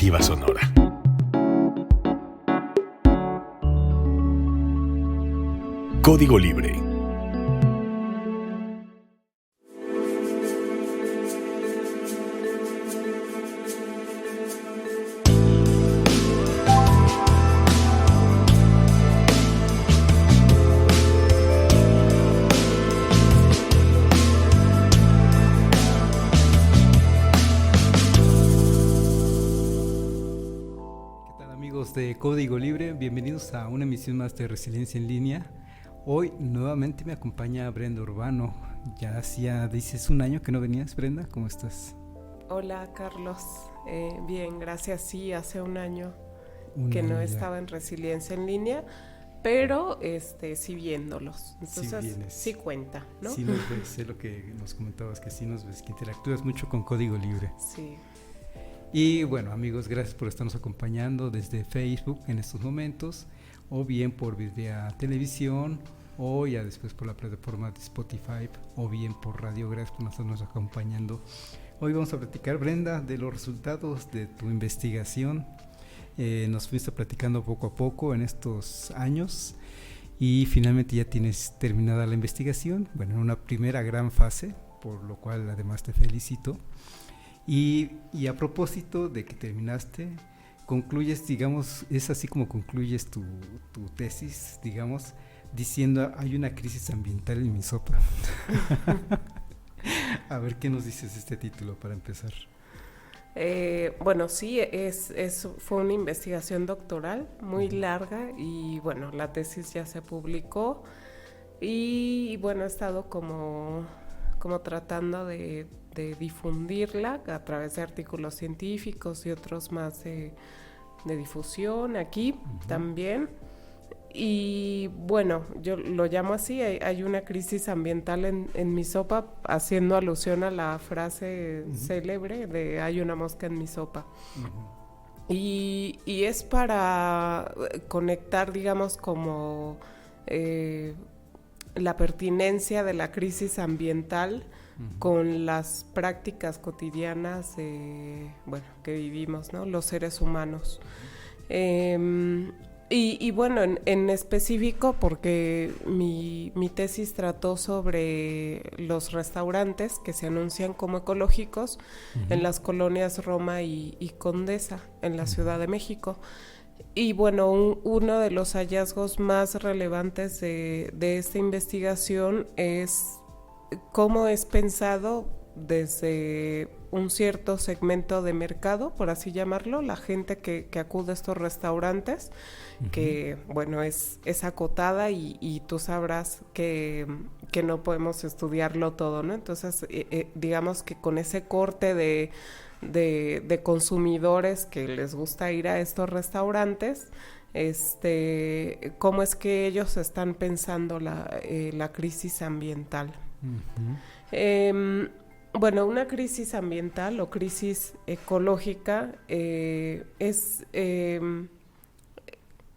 Alternativa Sonora. Código Libre. De Código Libre, bienvenidos a una emisión más de Resiliencia en Línea. Hoy nuevamente me acompaña Brenda Urbano. Ya hacía, dices, un año que no venías, Brenda, ¿cómo estás? Hola, Carlos, bien, gracias, sí, hace un año no estaba en Resiliencia en Línea, pero sí viéndolos, entonces sí cuenta, ¿no? Sí nos ves, sé lo que nos comentabas, que sí nos ves, que interactúas mucho con Código Libre. Sí. Y bueno, amigos, gracias por estarnos acompañando desde Facebook en estos momentos, o bien por vía televisión, o ya después por la plataforma de Spotify, o bien por radio. Gracias por estarnos acompañando. Hoy vamos a platicar, Brenda, de los resultados de tu investigación. Nos fuiste platicando poco a poco en estos años y finalmente ya tienes terminada la investigación, bueno, en una primera gran fase, por lo cual además te felicito. Y a propósito de que terminaste, concluyes, digamos, es así como concluyes tu tesis, digamos, diciendo hay una crisis ambiental en mi sopa. A ver, ¿qué nos dices este título para empezar? Bueno, sí, fue una investigación doctoral muy larga y bueno, la tesis ya se publicó y bueno, he estado como tratando de difundirla a través de artículos científicos y otros más de difusión aquí también. Y bueno, yo lo llamo así, hay una crisis ambiental en mi sopa, haciendo alusión a la frase célebre de hay una mosca en mi sopa. Y es para conectar, digamos, como la pertinencia de la crisis ambiental con las prácticas cotidianas que vivimos, ¿no? Los seres humanos. Y bueno, en específico, porque mi tesis trató sobre los restaurantes que se anuncian como ecológicos en las colonias Roma y Condesa, en la Ciudad de México. Y bueno, uno de los hallazgos más relevantes de esta investigación es cómo es pensado desde un cierto segmento de mercado, por así llamarlo, la gente que acude a estos restaurantes, que bueno, es acotada y tú sabrás que no podemos estudiarlo todo, ¿no? Entonces, digamos que con ese corte de consumidores que les gusta ir a estos restaurantes, cómo es que ellos están pensando la crisis ambiental. Bueno, una crisis ambiental o crisis ecológica es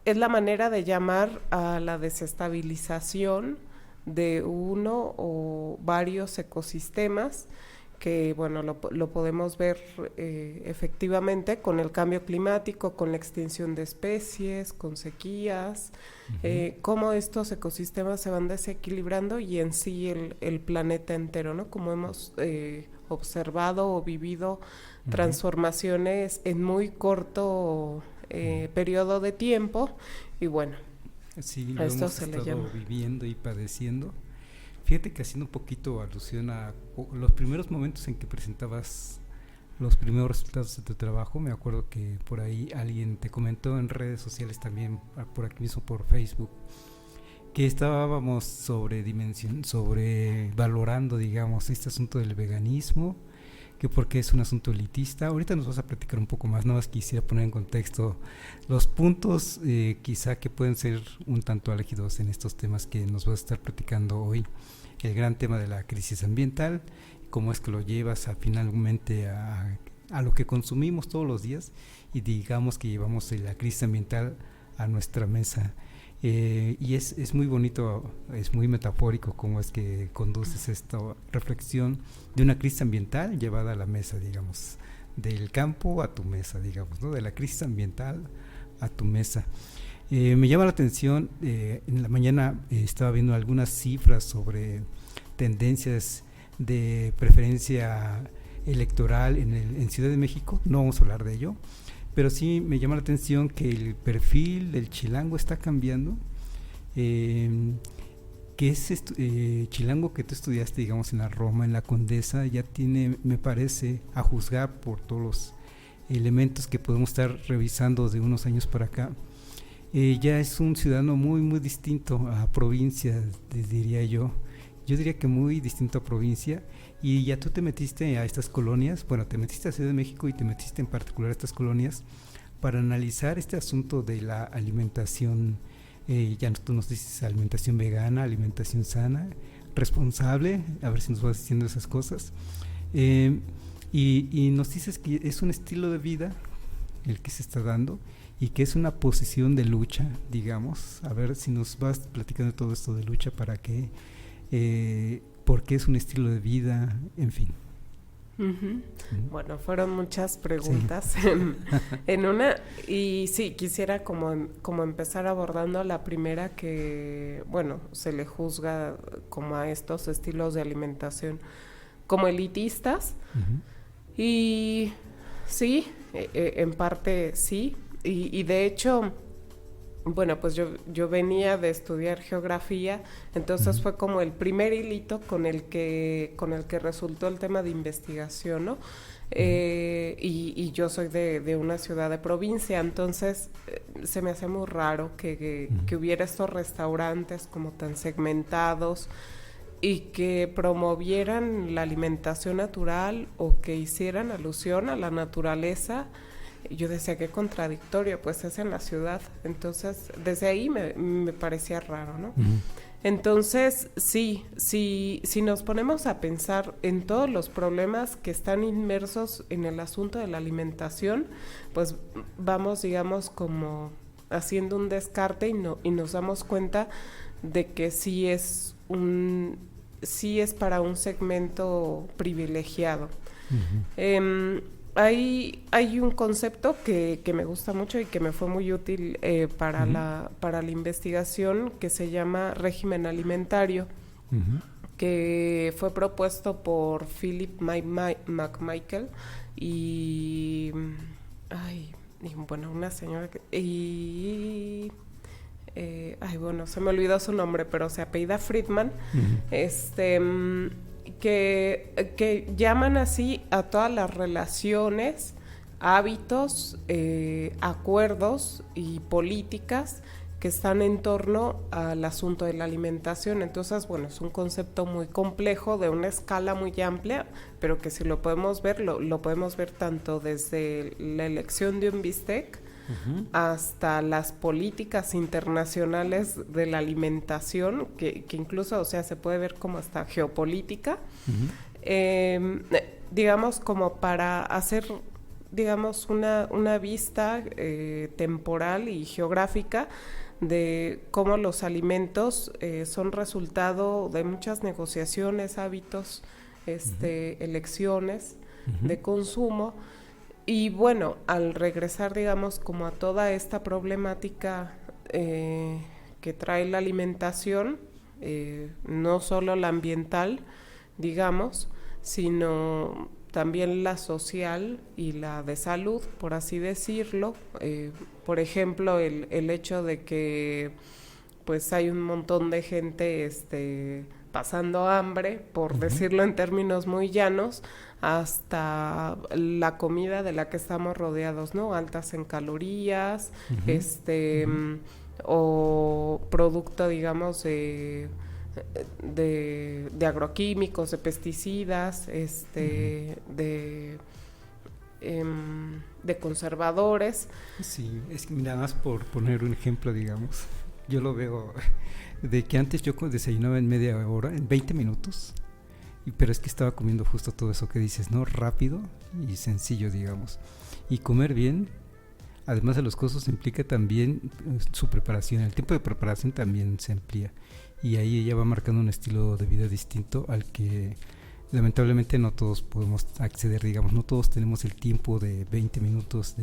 la manera de llamar a la desestabilización de uno o varios ecosistemas que, bueno, lo podemos ver efectivamente con el cambio climático, con la extinción de especies, con sequías, cómo estos ecosistemas se van desequilibrando y en sí el planeta entero, ¿no? Como hemos observado o vivido transformaciones en muy corto periodo de tiempo y bueno, sí, a esto hemos se le estado llama viviendo y padeciendo. Fíjate que haciendo un poquito alusión a los primeros momentos en que presentabas los primeros resultados de tu trabajo, me acuerdo que por ahí alguien te comentó en redes sociales también, por aquí mismo por Facebook, que estábamos sobrevalorando, digamos, este asunto del veganismo, que porque es un asunto elitista. Ahorita nos vas a platicar un poco más, nada más quisiera poner en contexto los puntos quizá que pueden ser un tanto álgidos en estos temas que nos vas a estar platicando hoy. El gran tema de la crisis ambiental, cómo es que lo llevas finalmente a lo que consumimos todos los días y digamos que llevamos la crisis ambiental a nuestra mesa. Y es muy bonito, es muy metafórico cómo es que conduces esta reflexión de una crisis ambiental llevada a la mesa, digamos, del campo a tu mesa, digamos, ¿no? De la crisis ambiental a tu mesa. Me llama la atención, en la mañana estaba viendo algunas cifras sobre tendencias de preferencia electoral en Ciudad de México. No vamos a hablar de ello, pero sí me llama la atención que el perfil del chilango está cambiando. Que ese chilango que tú estudiaste, digamos, en la Roma, en la Condesa, ya tiene, me parece, a juzgar por todos los elementos que podemos estar revisando de unos años para acá, ya es un ciudadano muy, muy distinto a provincia, diría yo. Yo diría que muy distinto a provincia, y ya tú te metiste a estas colonias, bueno, te metiste a Ciudad de México y te metiste en particular a estas colonias para analizar este asunto de la alimentación. Ya tú nos dices alimentación vegana, alimentación sana, responsable, a ver si nos vas diciendo esas cosas. Y nos dices que es un estilo de vida el que se está dando y que es una posición de lucha, digamos. A ver si nos vas platicando todo esto de lucha, para qué, por qué es un estilo de vida, en fin. Uh-huh. Bueno, fueron muchas preguntas en una, y sí, quisiera como empezar abordando la primera, que bueno, se le juzga como a estos estilos de alimentación como elitistas. Uh-huh. Y sí, en parte sí, y de hecho, bueno, pues yo venía de estudiar geografía, entonces fue como el primer hilito con el que resultó el tema de investigación, ¿no? Y yo soy de una ciudad de provincia, entonces se me hace muy raro que hubiera estos restaurantes como tan segmentados y que promovieran la alimentación natural o que hicieran alusión a la naturaleza. Yo decía, qué contradictorio, pues es en la ciudad. Entonces, desde ahí me parecía raro, ¿no? Uh-huh. Entonces, sí, si nos ponemos a pensar en todos los problemas que están inmersos en el asunto de la alimentación, pues vamos, digamos, como haciendo un descarte y nos damos cuenta de que sí es para un segmento privilegiado. Uh-huh. Hay un concepto que me gusta mucho y que me fue muy útil para la investigación, que se llama régimen alimentario, que fue propuesto por Philip McMichael y bueno, una señora bueno, se me olvidó su nombre, pero se apellida Friedman. Que llaman así a todas las relaciones, hábitos, acuerdos y políticas que están en torno al asunto de la alimentación. Entonces, bueno, es un concepto muy complejo, de una escala muy amplia, pero que si lo podemos ver, lo podemos ver tanto desde la elección de un bistec hasta las políticas internacionales de la alimentación, que incluso, o sea, se puede ver como hasta geopolítica, digamos, como para hacer, digamos, una vista temporal y geográfica de cómo los alimentos son resultado de muchas negociaciones, hábitos, elecciones de consumo. Y bueno, al regresar, digamos, como a toda esta problemática que trae la alimentación, no solo la ambiental, digamos, sino también la social y la de salud, por así decirlo. Por ejemplo, el hecho de que pues hay un montón de gente pasando hambre, por decirlo en términos muy llanos, hasta la comida de la que estamos rodeados, ¿no? Altas en calorías, o producto, digamos, de agroquímicos, de pesticidas, de conservadores. Sí, es que nada más por poner un ejemplo, digamos, yo lo veo de que antes yo desayunaba en media hora, en 20 minutos, pero es que estaba comiendo justo todo eso que dices, ¿no? Rápido y sencillo, digamos. Y comer bien, además de los costos, implica también su preparación. El tiempo de preparación también se amplía. Y ahí ella va marcando un estilo de vida distinto al que lamentablemente no todos podemos acceder, digamos, no todos tenemos el tiempo de 20 minutos,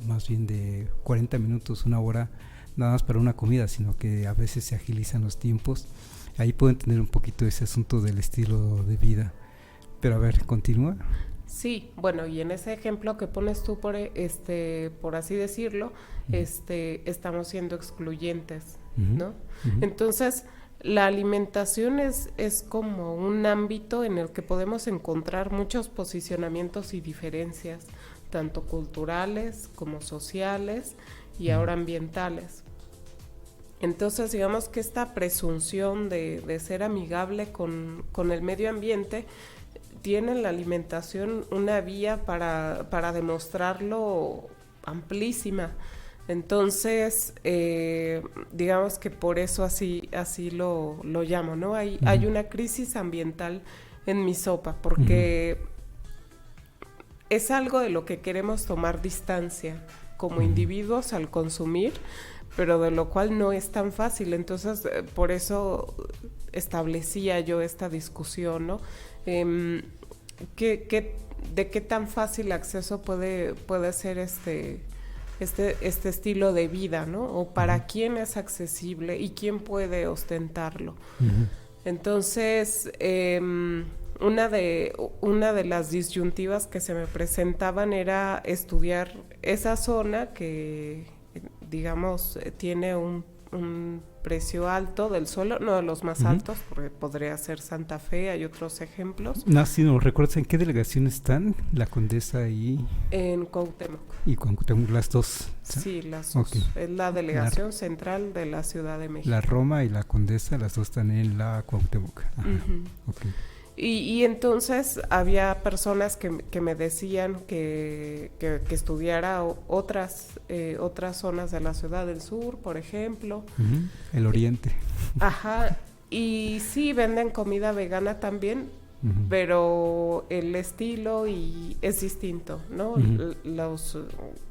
más bien de 40 minutos, una hora, nada más para una comida, sino que a veces se agilizan los tiempos. Ahí pueden tener un poquito ese asunto del estilo de vida. Pero a ver, continúa. Sí, bueno, y en ese ejemplo que pones tú, por así decirlo, estamos siendo excluyentes, ¿no? Entonces, la alimentación es como un ámbito en el que podemos encontrar muchos posicionamientos y diferencias, tanto culturales como sociales y ahora ambientales. Entonces, digamos que esta presunción de ser amigable con el medio ambiente tiene en la alimentación una vía para demostrarlo amplísima. Entonces, digamos que por eso así lo llamo, ¿no? Hay una crisis ambiental en mi sopa, porque es algo de lo que queremos tomar distancia como individuos al consumir, pero de lo cual no es tan fácil. Entonces, por eso establecía yo esta discusión, ¿no? ¿De qué tan fácil acceso puede ser este estilo de vida, ¿no? O para quién es accesible y quién puede ostentarlo. Entonces, una de las disyuntivas que se me presentaban era estudiar esa zona que, digamos, tiene un precio alto del suelo, no de los más altos, porque podría ser Santa Fe, hay otros ejemplos. No, si no recuerdas en qué delegación están, la Condesa y... En Cuauhtémoc. Y Cuauhtémoc, las dos. Sí, las dos. Okay. Es la delegación central de la Ciudad de México. La Roma y la Condesa, las dos están en la Cuauhtémoc. Okay. Y entonces había personas que me decían que estudiara otras zonas de la Ciudad del Sur, por ejemplo. El Oriente. Ajá, y sí venden comida vegana también, pero el estilo es distinto, ¿no?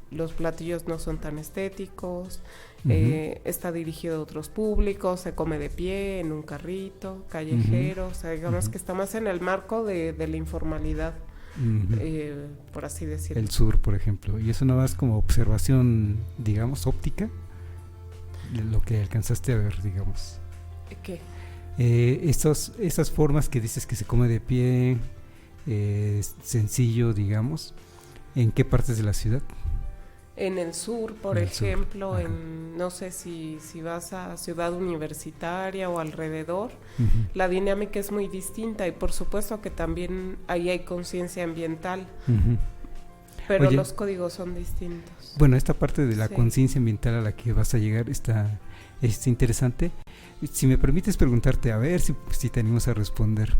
Los platillos no son tan estéticos, está dirigido a otros públicos, se come de pie, en un carrito, callejero, o sea, digamos que está más en el marco de la informalidad, por así decirlo. El sur, por ejemplo, y eso nada más como observación, digamos, óptica, de lo que alcanzaste a ver, digamos. ¿Qué? Esas formas que dices que se come de pie, sencillo, digamos, ¿en qué partes de la ciudad? En el sur, por ejemplo, no sé si vas a Ciudad Universitaria o alrededor, la dinámica es muy distinta y por supuesto que también ahí hay conciencia ambiental, pero los códigos son distintos. Bueno, esta parte de la conciencia ambiental a la que vas a llegar está interesante. Si me permites preguntarte, a ver si te animas a responder,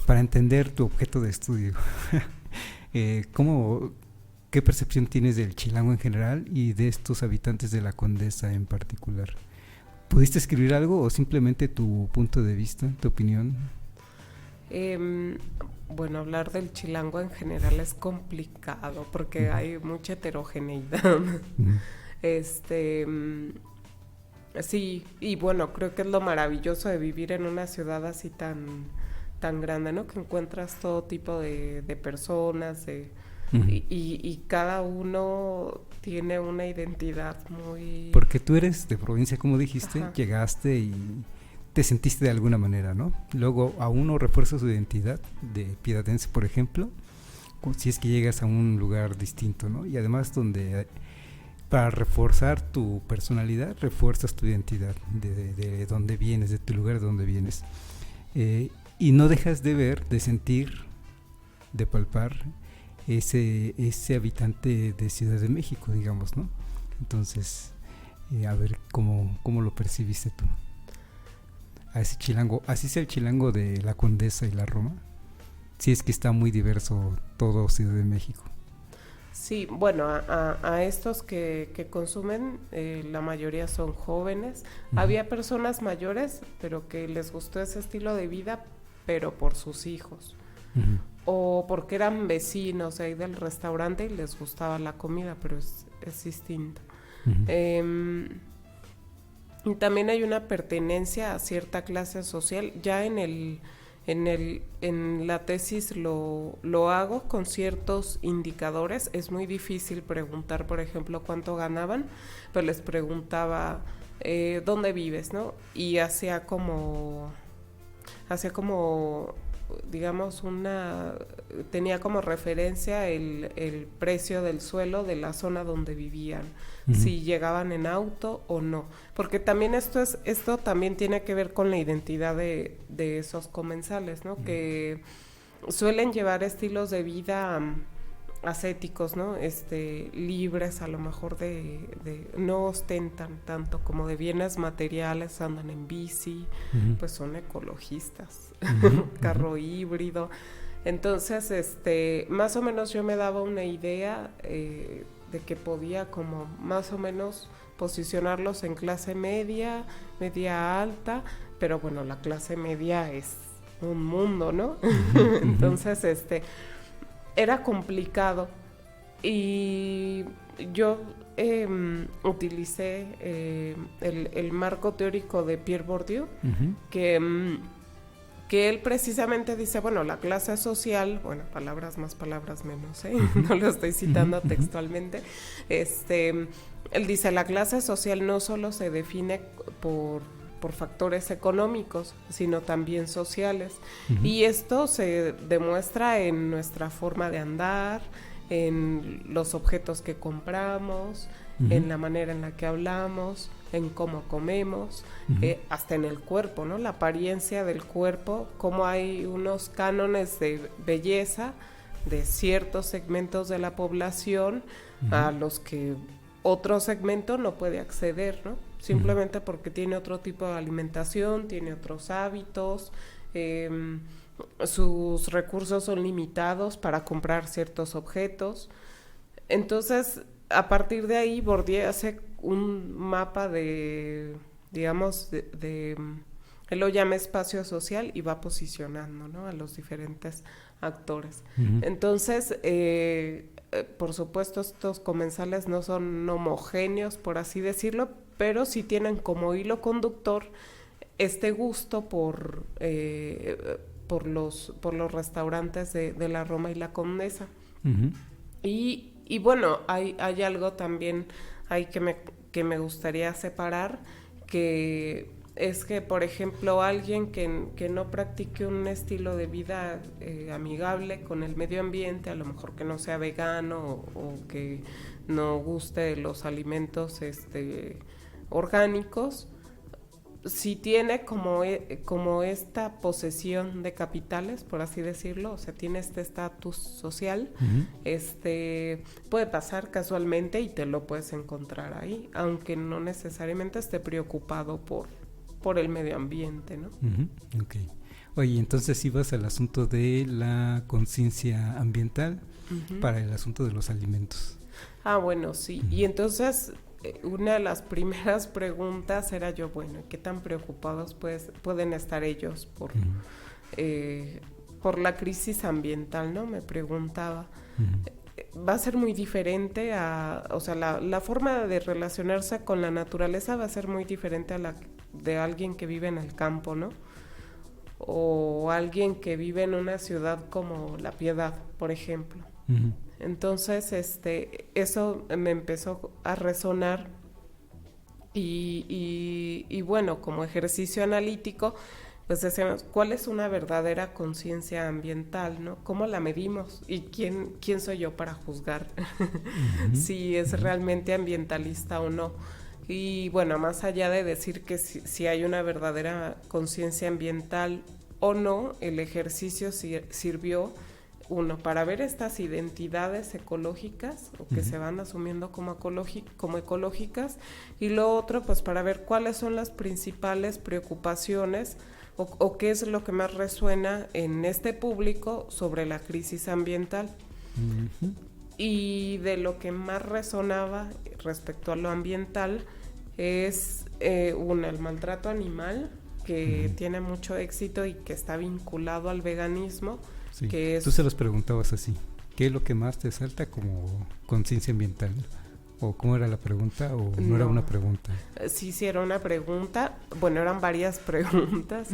para entender tu objeto de estudio, ¿qué percepción tienes del chilango en general y de estos habitantes de la Condesa en particular? ¿Pudiste escribir algo o simplemente tu punto de vista, tu opinión? Bueno, hablar del chilango en general es complicado porque hay mucha heterogeneidad. Sí, y bueno, creo que es lo maravilloso de vivir en una ciudad así tan grande, ¿no? Que encuentras todo tipo de personas, y cada uno tiene una identidad muy... Porque tú eres de provincia, como dijiste, llegaste y te sentiste de alguna manera, ¿no? Luego a uno refuerza su identidad de piedadense, por ejemplo, si es que llegas a un lugar distinto, ¿no? Y además para reforzar tu personalidad, refuerzas tu identidad de dónde vienes, de tu lugar de donde vienes. Y no dejas de ver, de sentir, de palpar ese habitante de Ciudad de México, digamos, ¿no? Entonces, a ver cómo lo percibiste tú. A ese chilango, así sea el chilango de la Condesa y la Roma, si es que está muy diverso todo Ciudad de México. Sí, bueno, a estos que consumen, la mayoría son jóvenes. Había personas mayores, pero que les gustó ese estilo de vida, pero por sus hijos. O porque eran vecinos ahí del restaurante y les gustaba la comida, pero es distinto. Y también hay una pertenencia a cierta clase social. Ya en En la tesis lo hago con ciertos indicadores. Es muy difícil preguntar, por ejemplo, cuánto ganaban, pero les preguntaba dónde vives, ¿no? Y hacía como digamos tenía como referencia el precio del suelo de la zona donde vivían, si llegaban en auto o no, porque también esto también tiene que ver con la identidad de esos comensales, ¿no? Que suelen llevar estilos de vida ascéticos, ¿no? Libres, a lo mejor no ostentan tanto como de bienes materiales, andan en bici, pues son ecologistas, carro híbrido. Entonces, más o menos yo me daba una idea de que podía como más o menos posicionarlos en clase media alta, pero bueno, la clase media es un mundo, ¿no? Entonces, era complicado y yo utilicé el marco teórico de Pierre Bourdieu, que él precisamente dice, bueno, la clase social, bueno, palabras más, palabras menos, no lo estoy citando textualmente, él dice, la clase social no solo se define por factores económicos, sino también sociales. Y esto se demuestra en nuestra forma de andar, en los objetos que compramos, en la manera en la que hablamos, en cómo comemos, hasta en el cuerpo, ¿no? La apariencia del cuerpo, cómo hay unos cánones de belleza de ciertos segmentos de la población a los que otro segmento no puede acceder, ¿no? Simplemente porque tiene otro tipo de alimentación, tiene otros hábitos, sus recursos son limitados para comprar ciertos objetos. Entonces, a partir de ahí, Bourdieu hace un mapa digamos, él lo llama espacio social y va posicionando, ¿no? A los diferentes actores. Entonces, por supuesto, estos comensales no son homogéneos, por así decirlo, pero sí tienen como hilo conductor este gusto por los restaurantes de la Roma y la Condesa. Y bueno, hay algo también que me gustaría separar, que es que, por ejemplo, alguien que no practique un estilo de vida amigable con el medio ambiente, a lo mejor que no sea vegano o que no guste de los alimentos orgánicos, si tiene como esta posesión de capitales, por así decirlo, o sea, tiene este estatus social, puede pasar casualmente y te lo puedes encontrar ahí, aunque no necesariamente esté preocupado por el medio ambiente, ¿no? Okay. Oye, entonces ibas al asunto de la conciencia ambiental para el asunto de los alimentos. Bueno, sí. Y entonces una de las primeras preguntas era yo, bueno, ¿qué tan preocupados pueden estar ellos por la crisis ambiental, ¿no? Me preguntaba. Va a ser muy diferente o sea, la forma de relacionarse con la naturaleza va a ser muy diferente a la de alguien que vive en el campo, ¿no? O alguien que vive en una ciudad como La Piedad, por ejemplo. Entonces, eso me empezó a resonar y bueno, como ejercicio analítico, pues decíamos, ¿cuál es una verdadera conciencia ambiental, no? ¿Cómo la medimos? ¿Y quién soy yo para juzgar si es realmente ambientalista o no? Y bueno, más allá de decir que si hay una verdadera conciencia ambiental o no, el ejercicio sirvió, uno, para ver estas identidades ecológicas o que se van asumiendo como ecológicas, y lo otro, pues para ver cuáles son las principales preocupaciones o qué es lo que más resuena en este público sobre la crisis ambiental. Y de lo que más resonaba respecto a lo ambiental es el maltrato animal, que tiene mucho éxito y que está vinculado al veganismo. Sí. Que es... Tú se los preguntabas así, ¿qué es lo que más te salta como conciencia ambiental? ¿O cómo era la pregunta? ¿O no era una pregunta? Sí, era una pregunta. Bueno, eran varias preguntas,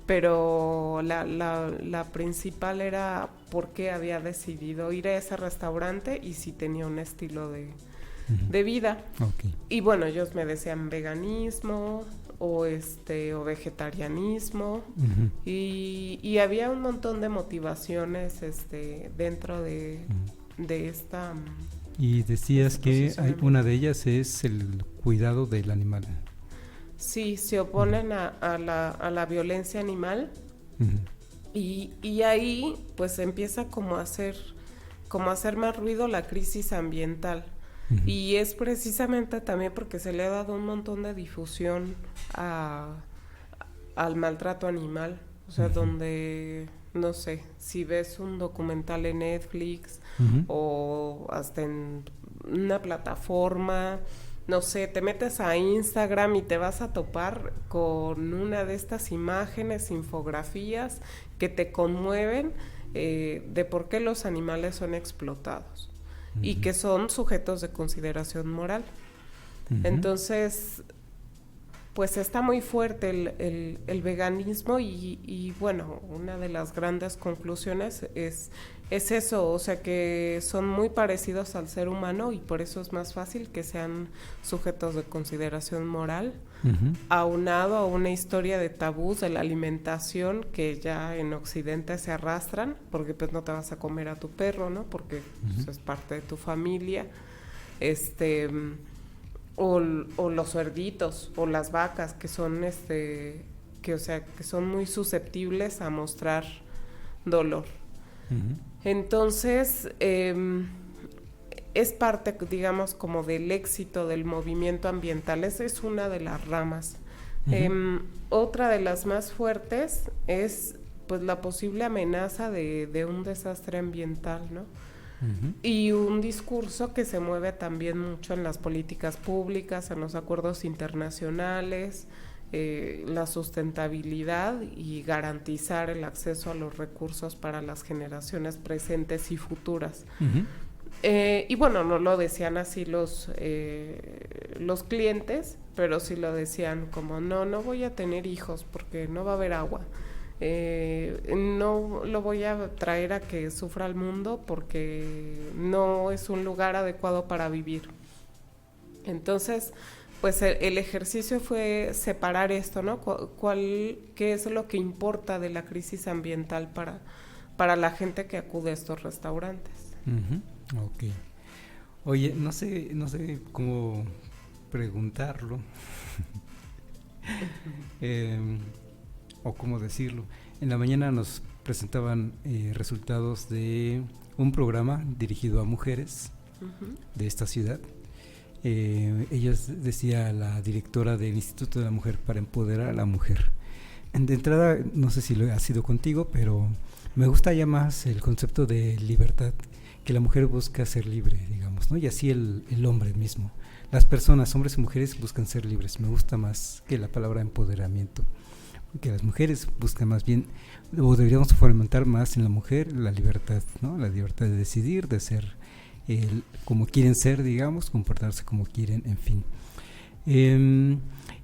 pero la principal era por qué había decidido ir a ese restaurante y si tenía un estilo de vida. Okay. Y bueno, ellos me decían veganismo o vegetarianismo, y había un montón de motivaciones dentro de esta. Y decías que una de ellas es el cuidado del animal. Sí, se oponen a la violencia animal. Y ahí pues empieza como a hacer más ruido la crisis ambiental. Y es precisamente también porque se le ha dado un montón de difusión al maltrato animal. O sea, donde, no sé, si ves un documental en Netflix o hasta en una plataforma, no sé, te metes a Instagram y te vas a topar con una de estas imágenes, infografías que te conmueven de por qué los animales son explotados y que son sujetos de consideración moral. Entonces, pues está muy fuerte el veganismo y bueno, una de las grandes conclusiones es eso, o sea que son muy parecidos al ser humano y por eso es más fácil que sean sujetos de consideración moral, aunado a una historia de tabús de la alimentación que ya en Occidente se arrastran, porque pues no te vas a comer a tu perro, ¿no? Porque pues, es parte de tu familia, o los cerditos o las vacas que son que son muy susceptibles a mostrar dolor. Entonces es parte, digamos, como del éxito del movimiento ambiental. Esa es una de las ramas. Otra de las más fuertes es pues la posible amenaza de un desastre ambiental, ¿no? Y un discurso que se mueve también mucho en las políticas públicas, en los acuerdos internacionales, la sustentabilidad y garantizar el acceso a los recursos para las generaciones presentes y futuras. Y bueno, no lo decían así los clientes, pero sí lo decían como no voy a tener hijos porque no va a haber agua. No lo voy a traer a que sufra el mundo porque no es un lugar adecuado para vivir. Entonces, pues el ejercicio fue separar esto, ¿no? ¿Qué es lo que importa de la crisis ambiental para la gente que acude a estos restaurantes? Ok. Oye, no sé cómo preguntarlo. O cómo decirlo. En la mañana nos presentaban resultados de un programa dirigido a mujeres de esta ciudad. Ellos, decía la directora del Instituto de la Mujer para Empoderar a la Mujer. De entrada, no sé si lo ha sido contigo, pero me gusta ya más el concepto de libertad, que la mujer busca ser libre, digamos, ¿no? Y así el hombre mismo. Las personas, hombres y mujeres, buscan ser libres. Me gusta más que la palabra empoderamiento. Que las mujeres buscan más bien, o deberíamos fomentar más en la mujer la libertad, ¿no? La libertad de decidir, de ser como quieren ser, digamos, comportarse como quieren, en fin.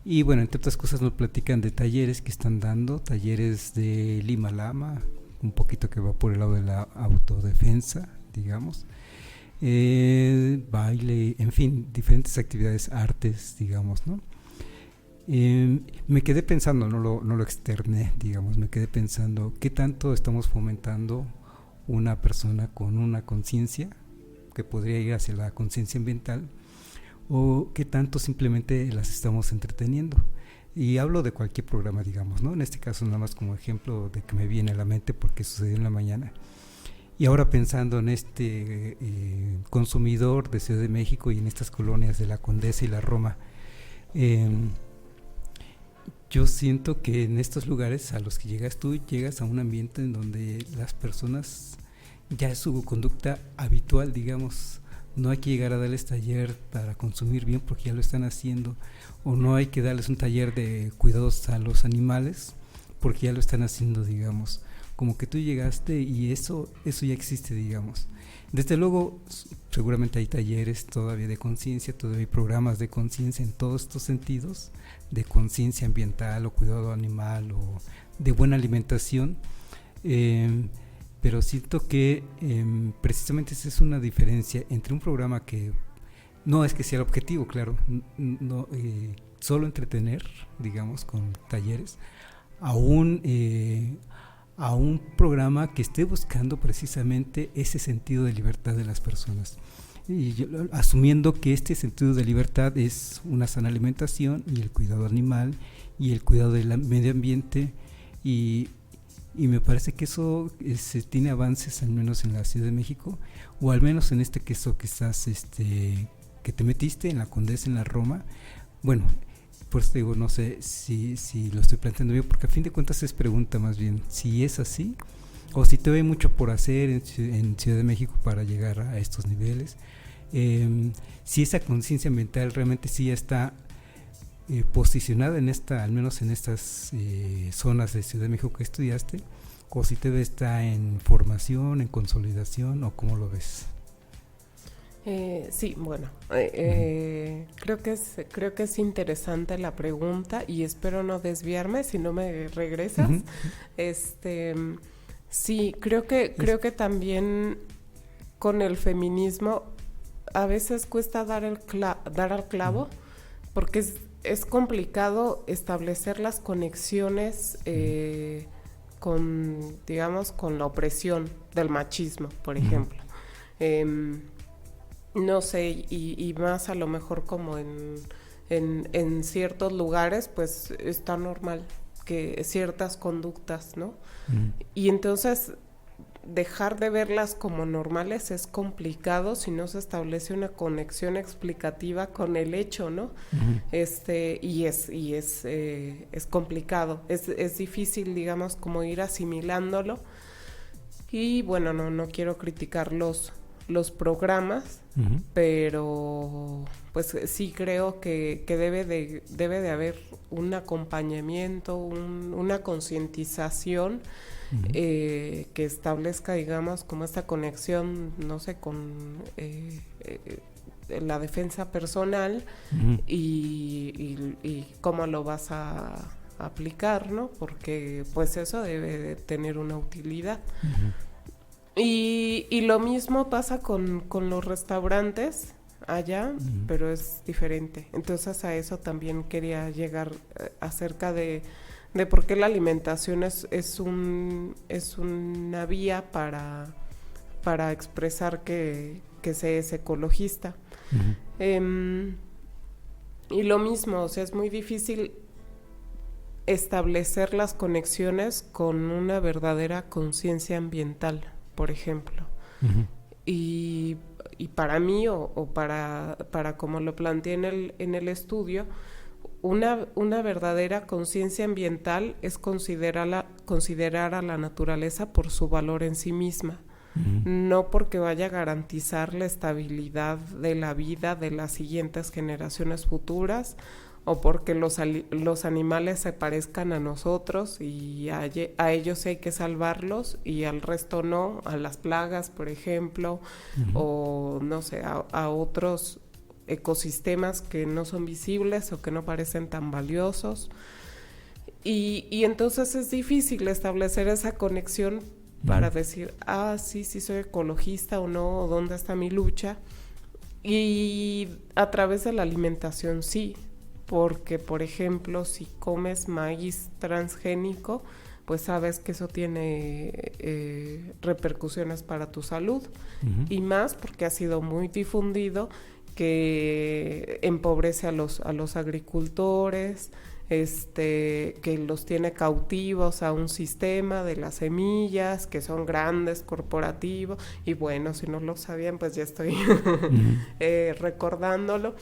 Y bueno, entre otras cosas nos platican de talleres que están dando, talleres de Lima Lama, un poquito que va por el lado de la autodefensa, digamos, baile, en fin, diferentes actividades, artes, digamos, ¿no? Me quedé pensando, no lo externé, digamos, me quedé pensando qué tanto estamos fomentando una persona con una conciencia que podría ir hacia la conciencia ambiental, o qué tanto simplemente las estamos entreteniendo. Y hablo de cualquier programa, digamos, ¿no? En este caso nada más como ejemplo de que me viene a la mente porque sucedió en la mañana. Y ahora pensando en este consumidor de Ciudad de México y en estas colonias de la Condesa y la Roma, yo siento que en estos lugares a los que llegas tú, llegas a un ambiente en donde las personas, ya es su conducta habitual, digamos, no hay que llegar a darles taller para consumir bien porque ya lo están haciendo, o no hay que darles un taller de cuidados a los animales porque ya lo están haciendo, digamos, como que tú llegaste y eso ya existe, digamos. Desde luego, seguramente hay talleres todavía de conciencia, todavía hay programas de conciencia en todos estos sentidos, de conciencia ambiental o cuidado animal o de buena alimentación, pero siento que precisamente esa es una diferencia entre un programa que no es que sea el objetivo, claro, no, solo entretener, digamos, con talleres, a un programa que esté buscando precisamente ese sentido de libertad de las personas. Y yo, asumiendo que este sentido de libertad es una sana alimentación y el cuidado animal y el cuidado del medio ambiente, y me parece que eso tiene avances, al menos en la Ciudad de México, o al menos en este queso que estás, que te metiste en la Condesa, en la Roma. Bueno, por eso te digo, no sé si lo estoy planteando bien, porque a fin de cuentas es pregunta más bien si es así, o si te ve mucho por hacer en Ciudad de México para llegar a estos niveles. Si esa conciencia ambiental realmente sí ya está posicionada en al menos en estas zonas de Ciudad de México que estudiaste, o si te ves está en formación, en consolidación, o cómo lo ves. Sí, bueno, creo que es interesante la pregunta y espero no desviarme si no me regresas. Sí, creo que también con el feminismo a veces cuesta dar al clavo, porque es complicado establecer las conexiones con, digamos, con la opresión del machismo, por ejemplo. No sé, y más a lo mejor como en ciertos lugares, pues está normal que ciertas conductas, ¿no? Y entonces dejar de verlas como normales es complicado si no se establece una conexión explicativa con el hecho, ¿no? Y es complicado, es difícil, digamos, como ir asimilándolo. Y bueno, no quiero criticar los programas, pero pues sí creo que debe de haber un acompañamiento, una concientización que establezca, digamos, como esta conexión, no sé, con la defensa personal y cómo lo vas a aplicar, ¿no? Porque pues eso debe de tener una utilidad. Y lo mismo pasa con los restaurantes allá, pero es diferente. Entonces a eso también quería llegar acerca de por qué la alimentación es una vía para expresar que se es ecologista. Y lo mismo, o sea, es muy difícil establecer las conexiones con una verdadera conciencia ambiental, por ejemplo. Y para mí, o para como lo planteé en el estudio, una verdadera conciencia ambiental es considerar a la naturaleza por su valor en sí misma, no porque vaya a garantizar la estabilidad de la vida de las siguientes generaciones futuras, o porque los animales se parezcan a nosotros y a ellos hay que salvarlos y al resto no, a las plagas, por ejemplo, o no sé, a otros ecosistemas que no son visibles o que no parecen tan valiosos. Y entonces es difícil establecer esa conexión para decir, sí soy ecologista o no, o dónde está mi lucha. Y a través de la alimentación sí, porque por ejemplo si comes maíz transgénico, pues sabes que eso tiene repercusiones para tu salud, y más porque ha sido muy difundido, que empobrece a los agricultores, que los tiene cautivos a un sistema de las semillas, que son grandes, corporativos, y bueno, si no lo sabían, pues ya estoy recordándolo.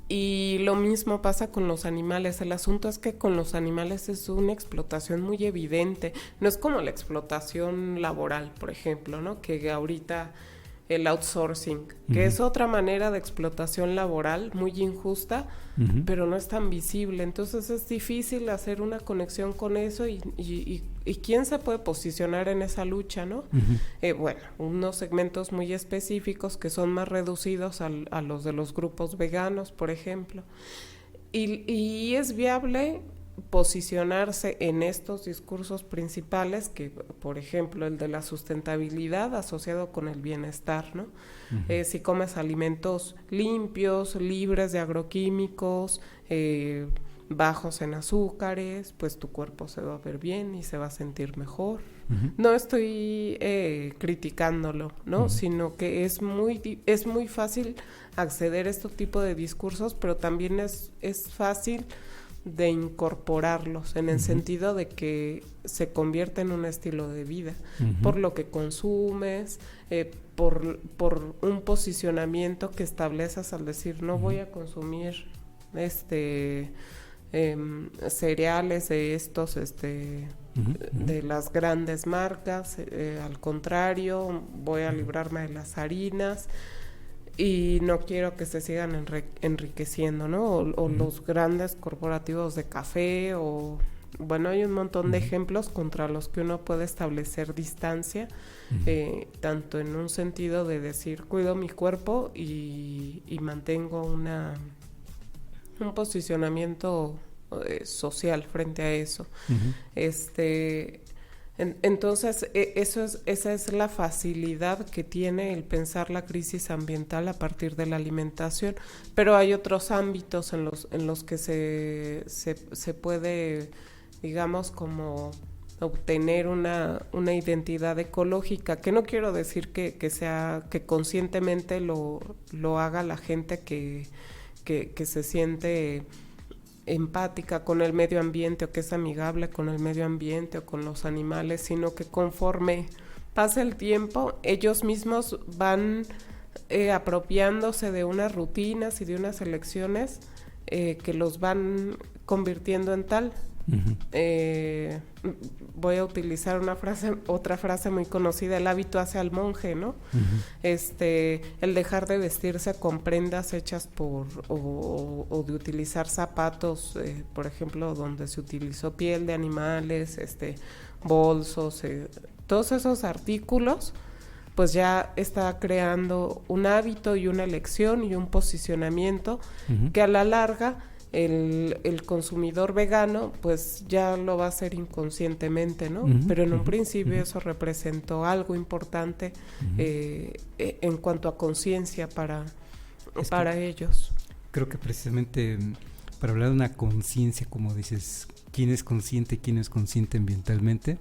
Y lo mismo pasa con los animales. El asunto es que con los animales es una explotación muy evidente. No es como la explotación laboral, por ejemplo, ¿no? Que ahorita el outsourcing, que es otra manera de explotación laboral muy injusta, pero no es tan visible. Entonces es difícil hacer una conexión con eso y quién se puede posicionar en esa lucha, ¿no? Bueno, unos segmentos muy específicos que son más reducidos a los de los grupos veganos, por ejemplo. Y es viable posicionarse en estos discursos principales, que por ejemplo el de la sustentabilidad asociado con el bienestar, ¿no? Si comes alimentos limpios, libres de agroquímicos, bajos en azúcares, pues tu cuerpo se va a ver bien y se va a sentir mejor. No estoy criticándolo, ¿no? Sino que es muy fácil acceder a este tipo de discursos, pero también es fácil de incorporarlos en el sentido de que se convierte en un estilo de vida por lo que consumes, por un posicionamiento que estableces al decir no voy a consumir cereales de estos de las grandes marcas, al contrario, voy a librarme de las harinas y no quiero que se sigan enriqueciendo, ¿no? O los grandes corporativos de café, o bueno, hay un montón de ejemplos contra los que uno puede establecer distancia, tanto en un sentido de decir cuido mi cuerpo y mantengo un posicionamiento social frente a eso. Entonces, esa es la facilidad que tiene el pensar la crisis ambiental a partir de la alimentación, pero hay otros ámbitos en los que se puede, digamos, como obtener una identidad ecológica, que no quiero decir que conscientemente lo haga la gente que se siente empática con el medio ambiente o que es amigable con el medio ambiente o con los animales, sino que conforme pasa el tiempo ellos mismos van apropiándose de unas rutinas y de unas elecciones que los van convirtiendo en tal. Voy a utilizar otra frase muy conocida: el hábito hace al monje, ¿no? El dejar de vestirse con prendas hechas o de utilizar zapatos, por ejemplo, donde se utilizó piel de animales, bolsos, todos esos artículos, pues ya está creando un hábito y una elección y un posicionamiento que a la larga el consumidor vegano pues ya lo va a hacer inconscientemente, ¿no? Pero en un principio eso representó algo importante en cuanto a conciencia para ellos. Creo que precisamente para hablar de una conciencia, como dices, quién es consciente ambientalmente,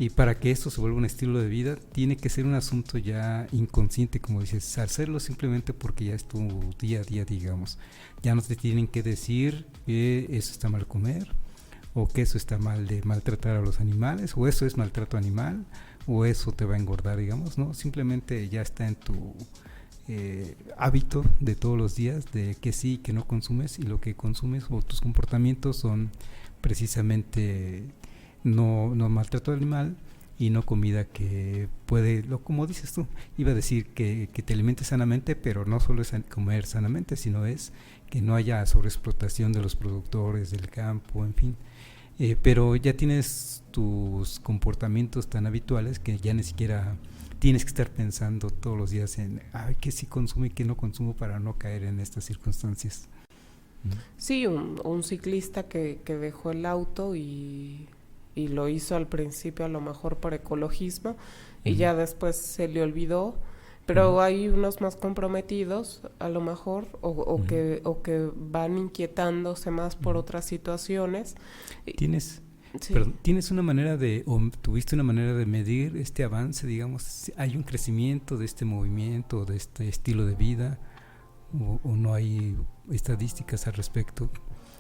y para que esto se vuelva un estilo de vida, tiene que ser un asunto ya inconsciente, como dices, hacerlo simplemente porque ya es tu día a día, digamos. Ya no te tienen que decir que eso está mal comer, o que eso está mal de maltratar a los animales, o eso es maltrato animal, o eso te va a engordar, digamos, ¿no? Simplemente ya está en tu hábito de todos los días, de que sí y que no consumes, y lo que consumes o tus comportamientos son precisamente no maltrato animal y no comida que puede, como dices tú, iba a decir que te alimentes sanamente, pero no solo es comer sanamente, sino es que no haya sobreexplotación de los productores del campo, en fin. Pero ya tienes tus comportamientos tan habituales que ya ni siquiera tienes que estar pensando todos los días en qué sí consumo y qué no consumo para no caer en estas circunstancias. Sí, un ciclista que dejó el auto y lo hizo al principio a lo mejor por ecologismo y ya después se le olvidó, pero hay unos más comprometidos a lo mejor o que van inquietándose más por otras situaciones. ¿Tienes una manera tuviste una manera de medir este avance, digamos? ¿Hay un crecimiento de este movimiento, de este estilo de vida, o no hay estadísticas al respecto?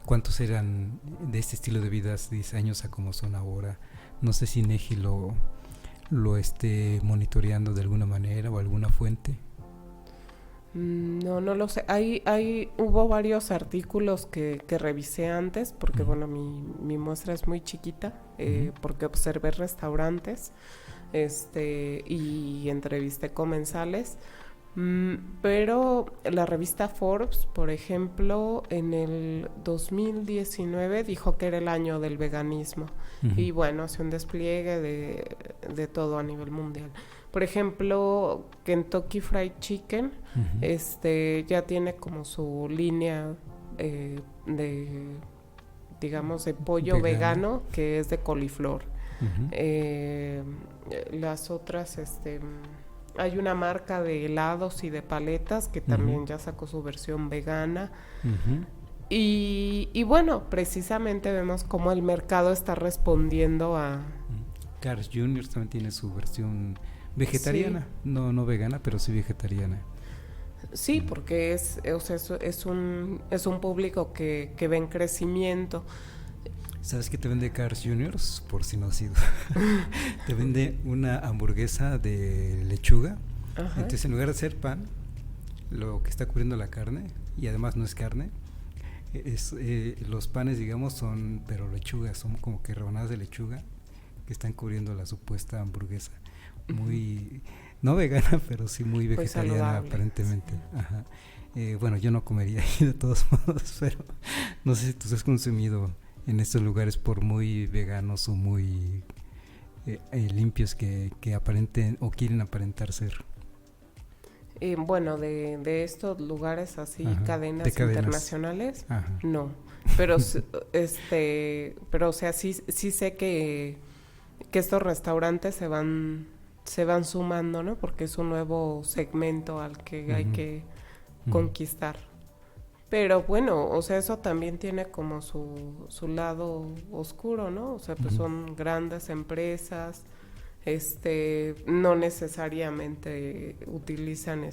¿Cuántos eran de este estilo de vida hace 10 años a como son ahora? No sé si INEGI lo esté monitoreando de alguna manera o alguna fuente. No lo sé. Hubo varios artículos que revisé antes porque, bueno, mi muestra es muy chiquita, porque observé restaurantes y entrevisté comensales. Pero la revista Forbes, por ejemplo, en el 2019 dijo que era el año del veganismo y bueno, hace un despliegue de todo a nivel mundial. Por ejemplo, Kentucky Fried Chicken ya tiene como su línea digamos, de pollo vegano que es de coliflor. Las otras, hay una marca de helados y de paletas que también ya sacó su versión vegana. Y bueno, precisamente vemos cómo el mercado está respondiendo a... Carl's Jr. también tiene su versión vegetariana, no vegana, pero sí vegetariana. Sí, porque es un público que ve en crecimiento. ¿Sabes qué te vende Carl's Jr.? Por si no has ido. Te vende una hamburguesa de lechuga. Ajá. Entonces, en lugar de hacer pan, lo que está cubriendo la carne, y además no es carne, los panes, digamos, son, pero lechuga, son como que rebanadas de lechuga que están cubriendo la supuesta hamburguesa. Muy, no vegana, pero sí muy vegetariana, pues aparentemente. Sí. Ajá. Bueno, yo no comería ahí de todos modos, pero no sé si tú has consumido en estos lugares por muy veganos o muy limpios que aparenten o quieren aparentar ser. Bueno, de estos lugares así, cadenas internacionales, no. Pero pero o sea, sí sé que estos restaurantes se van sumando, ¿no? Porque es un nuevo segmento al que hay que conquistar. Pero bueno, o sea, eso también tiene como su lado oscuro, ¿no? O sea, pues son grandes empresas, no necesariamente utilizan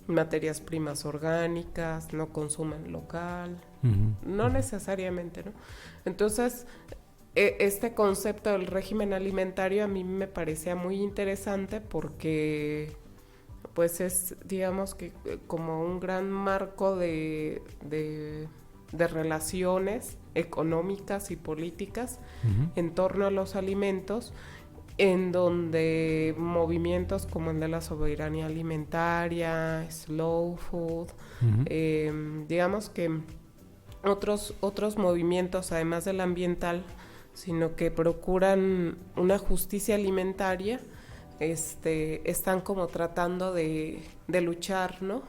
materias primas orgánicas, no consumen local, no necesariamente, ¿no? Entonces, este concepto del régimen alimentario a mí me parecía muy interesante porque pues es, digamos que como un gran marco de relaciones económicas y políticas en torno a los alimentos, en donde movimientos como el de la soberanía alimentaria, slow food, digamos que otros movimientos, además del ambiental, sino que procuran una justicia alimentaria, están como tratando de luchar, ¿no?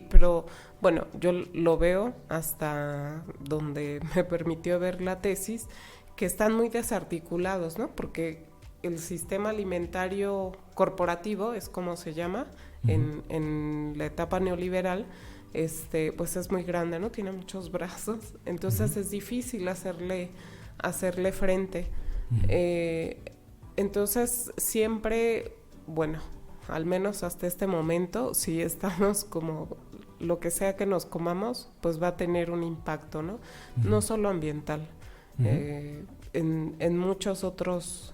Pero bueno, yo lo veo hasta donde me permitió ver la tesis, que están muy desarticulados, ¿no? Porque el sistema alimentario corporativo, es como se llama, en la etapa neoliberal, pues es muy grande, ¿no? Tiene muchos brazos, entonces es difícil hacerle frente. Entonces siempre, bueno, al menos hasta este momento, si estamos como lo que sea que nos comamos, pues va a tener un impacto, ¿no? No solo ambiental, en muchos otros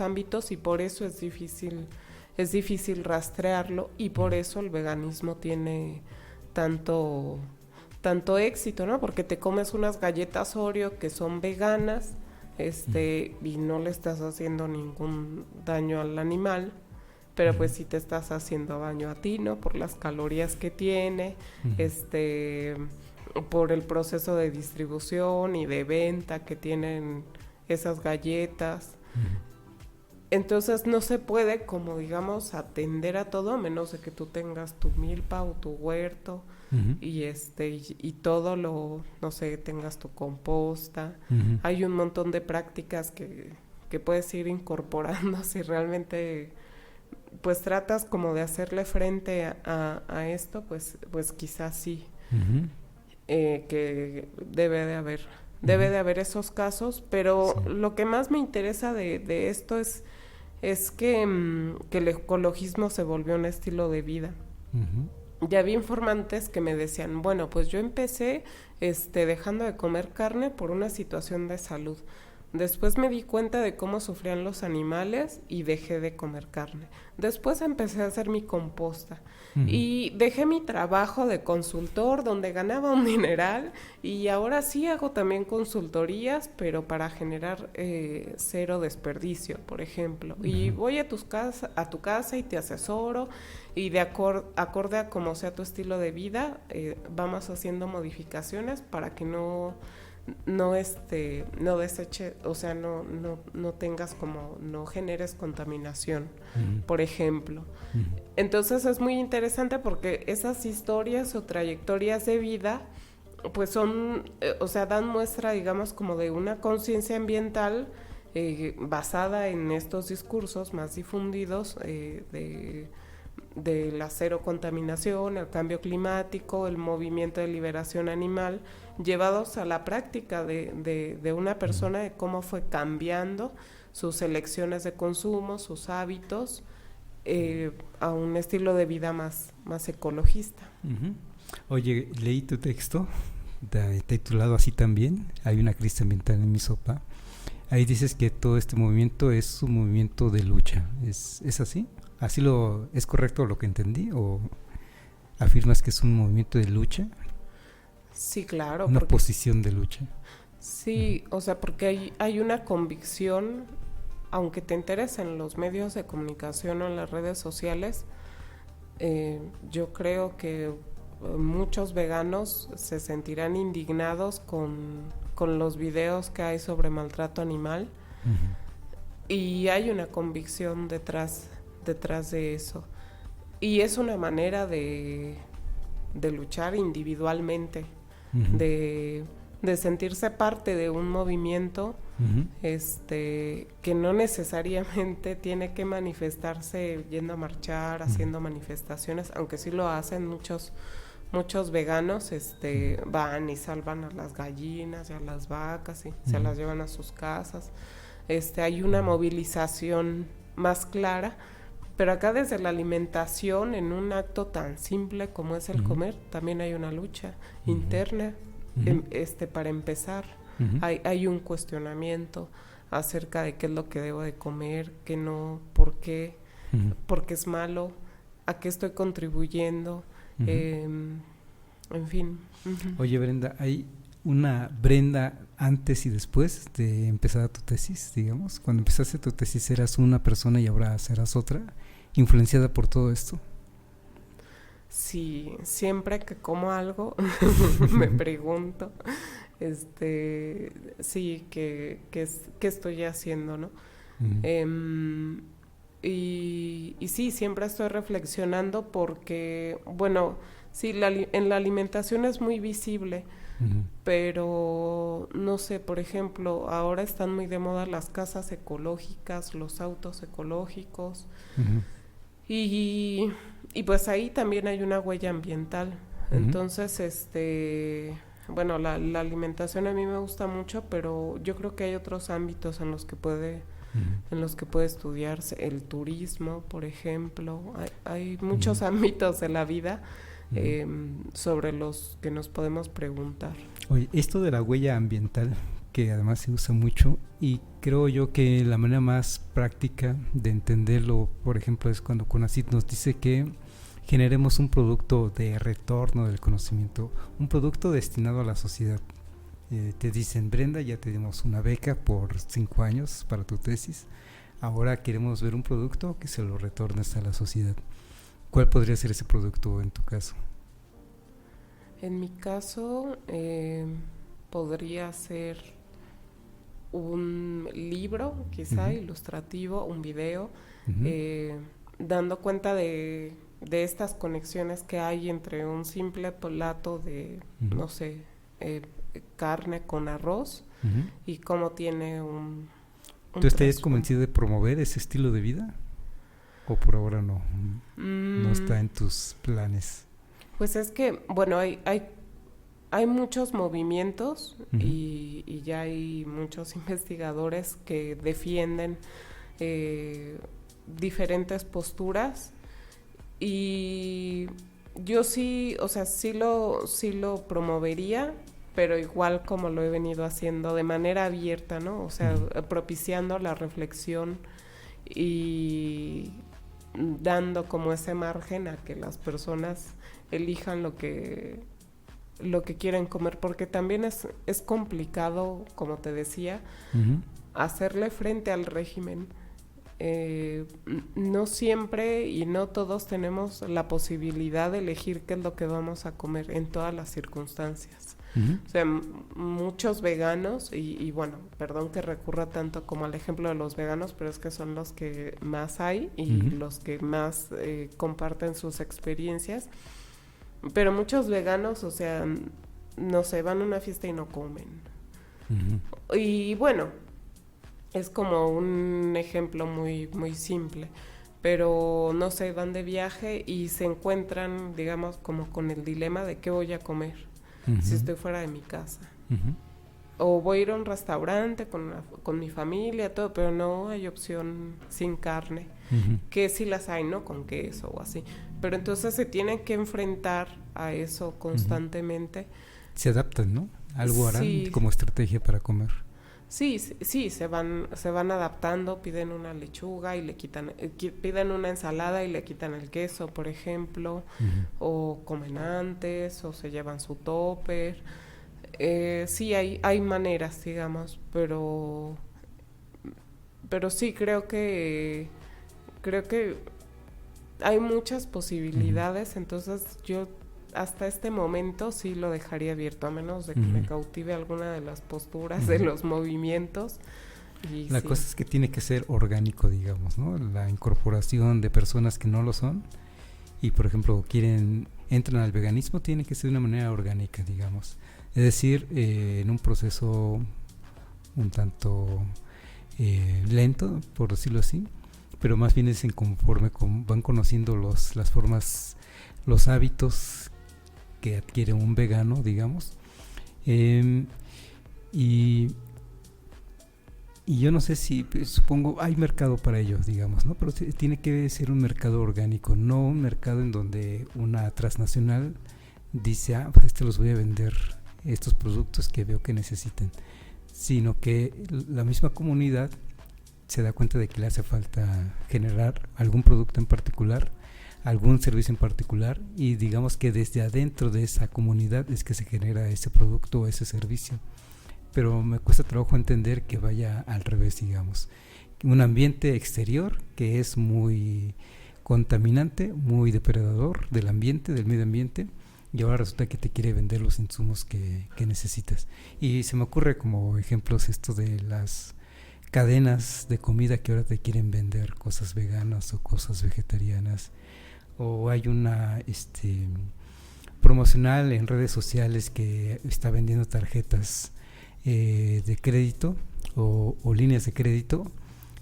ámbitos, y por eso es difícil rastrearlo, y por eso el veganismo tiene tanto éxito, ¿no? Porque te comes unas galletas Oreo que son veganas, y no le estás haciendo ningún daño al animal, pero pues sí te estás haciendo daño a ti, ¿no? Por las calorías que tiene, por el proceso de distribución y de venta que tienen esas galletas. Entonces no se puede, como digamos, atender a todo, a menos de que tú tengas tu milpa o tu huerto, y todo no sé, tengas tu composta. Hay un montón de prácticas que puedes ir incorporando si realmente pues tratas como de hacerle frente a esto, pues quizás sí. Que debe de haber esos casos, pero lo que más me interesa de esto es que el ecologismo se volvió un estilo de vida. Ya vi informantes que me decían, bueno, pues yo empecé dejando de comer carne por una situación de salud. Después me di cuenta de cómo sufrían los animales y dejé de comer carne. Después empecé a hacer mi composta y dejé mi trabajo de consultor donde ganaba un dineral, y ahora sí hago también consultorías, pero para generar cero desperdicio, por ejemplo. Y voy a tu casa y te asesoro, y de acorde a cómo sea tu estilo de vida, vamos haciendo modificaciones para que no deseche, o sea, no tengas como, no generes contaminación, por ejemplo. Entonces es muy interesante porque esas historias o trayectorias de vida pues son, o sea, dan muestra, digamos, como de una conciencia ambiental basada en estos discursos más difundidos de la cero contaminación, el cambio climático, el movimiento de liberación animal, llevados a la práctica de una persona, de cómo fue cambiando sus elecciones de consumo, sus hábitos, a un estilo de vida más ecologista. Uh-huh. Oye, leí tu texto, titulado así también, Hay una crisis ambiental en mi sopa. Ahí dices que todo este movimiento es un movimiento de lucha. ¿Es así? ¿Es correcto lo que entendí? ¿O afirmas que es un movimiento de lucha? Sí, claro. Una posición de lucha. Sí, o sea, porque hay una convicción, aunque te interesen los medios de comunicación o en las redes sociales, yo creo que muchos veganos se sentirán indignados con los videos que hay sobre maltrato animal. Uh-huh. Y hay una convicción detrás de eso. Y es una manera de luchar individualmente, uh-huh. de sentirse parte de un movimiento, uh-huh. Que no necesariamente tiene que manifestarse yendo a marchar, uh-huh. haciendo manifestaciones, aunque sí lo hacen muchos veganos, van y salvan a las gallinas y a las vacas y uh-huh. se las llevan a sus casas. Hay una movilización más clara, pero acá desde la alimentación, en un acto tan simple como es el uh-huh. comer, también hay una lucha uh-huh. interna, uh-huh. Para empezar. Uh-huh. Hay un cuestionamiento acerca de qué es lo que debo de comer, qué no, por qué, uh-huh. porque es malo, a qué estoy contribuyendo, uh-huh. En fin. Uh-huh. Oye, Brenda, ¿hay una Brenda antes y después de empezar tu tesis, digamos? Cuando empezaste tu tesis eras una persona y ahora serás otra, influenciada por todo esto. Sí, siempre que como algo me pregunto, sí, ¿qué estoy haciendo, no? Uh-huh. Y sí, siempre estoy reflexionando porque, bueno, sí, en la alimentación es muy visible, uh-huh. pero no sé, por ejemplo, ahora están muy de moda las casas ecológicas, los autos ecológicos, uh-huh. y pues ahí también hay una huella ambiental. Uh-huh. Entonces, bueno, la alimentación a mí me gusta mucho, pero yo creo que hay otros ámbitos en los que puede estudiarse, el turismo, por ejemplo. Hay muchos uh-huh. ámbitos de la vida sobre los que nos podemos preguntar. Oye, esto de la huella ambiental, que además se usa mucho, y creo yo que la manera más práctica de entenderlo, por ejemplo, es cuando CONACYT nos dice que generemos un producto de retorno del conocimiento, un producto destinado a la sociedad. Te dicen, Brenda, ya te dimos una beca por 5 años para tu tesis, ahora queremos ver un producto que se lo retornes a la sociedad. ¿Cuál podría ser ese producto en tu caso? En mi caso, podría ser un libro, quizá, uh-huh. ilustrativo, un video, uh-huh. Dando cuenta de estas conexiones que hay entre un simple plato de, uh-huh. no sé, carne con arroz, uh-huh. y cómo tiene un ¿Tú estarías convencido de promover ese estilo de vida? ¿O por ahora no? No está en tus planes. Pues es que, bueno, hay muchos movimientos, uh-huh. y ya hay muchos investigadores que defienden diferentes posturas, y yo sí, o sea, sí lo promovería, pero igual como lo he venido haciendo de manera abierta, ¿no? O sea, uh-huh. propiciando la reflexión y dando como ese margen a que las personas elijan lo que quieren comer, porque también es complicado, como te decía, uh-huh. hacerle frente al régimen. No siempre y no todos tenemos la posibilidad de elegir qué es lo que vamos a comer en todas las circunstancias. Uh-huh. O sea, muchos veganos, y bueno, perdón que recurra tanto como al ejemplo de los veganos, pero es que son los que más hay y uh-huh. los que más comparten sus experiencias, pero muchos veganos, o sea, no sé, van a una fiesta y no comen. Ujú. Y bueno, es como un ejemplo muy, muy simple, pero no sé, van de viaje y se encuentran, digamos, como con el dilema de qué voy a comer si estoy fuera de mi casa. Ujú. O voy a ir a un restaurante con mi familia, todo, pero no hay opción sin carne, Ujú. que sí las hay, ¿no? Con queso o así. Pero entonces se tienen que enfrentar a eso constantemente. Se adaptan, ¿no? Algo harán Sí, como estrategia para comer. sí, se van adaptando, piden una lechuga y le quitan, piden una ensalada y le quitan el queso, por ejemplo, Ujú. o comen antes, o se llevan su topper. Sí, hay maneras, digamos, pero sí creo que hay muchas posibilidades, entonces yo hasta este momento sí lo dejaría abierto, a menos de que me cautive alguna de las posturas de los movimientos. Y La sí. cosa es que tiene que ser orgánico, digamos, ¿no? La incorporación de personas que no lo son y, por ejemplo, entran al veganismo, tiene que ser de una manera orgánica, digamos. Es decir, en un proceso un tanto lento, por decirlo así, pero más bien es en conforme van conociendo las formas, los hábitos que adquiere un vegano, digamos. Y yo no sé si, supongo, hay mercado para ellos, digamos, ¿no? Pero tiene que ser un mercado orgánico, no un mercado en donde una transnacional dice, pues los voy a vender estos productos que veo que necesiten, sino que la misma comunidad se da cuenta de que le hace falta generar algún producto en particular, algún servicio en particular, y digamos que desde adentro de esa comunidad es que se genera ese producto o ese servicio. Pero me cuesta trabajo entender que vaya al revés, digamos. Un ambiente exterior que es muy contaminante, muy depredador del ambiente, del medio ambiente, y ahora resulta que te quiere vender los insumos que necesitas. Y se me ocurre como ejemplos esto de las cadenas de comida que ahora te quieren vender cosas veganas o cosas vegetarianas, o hay una promocional en redes sociales que está vendiendo tarjetas de crédito o líneas de crédito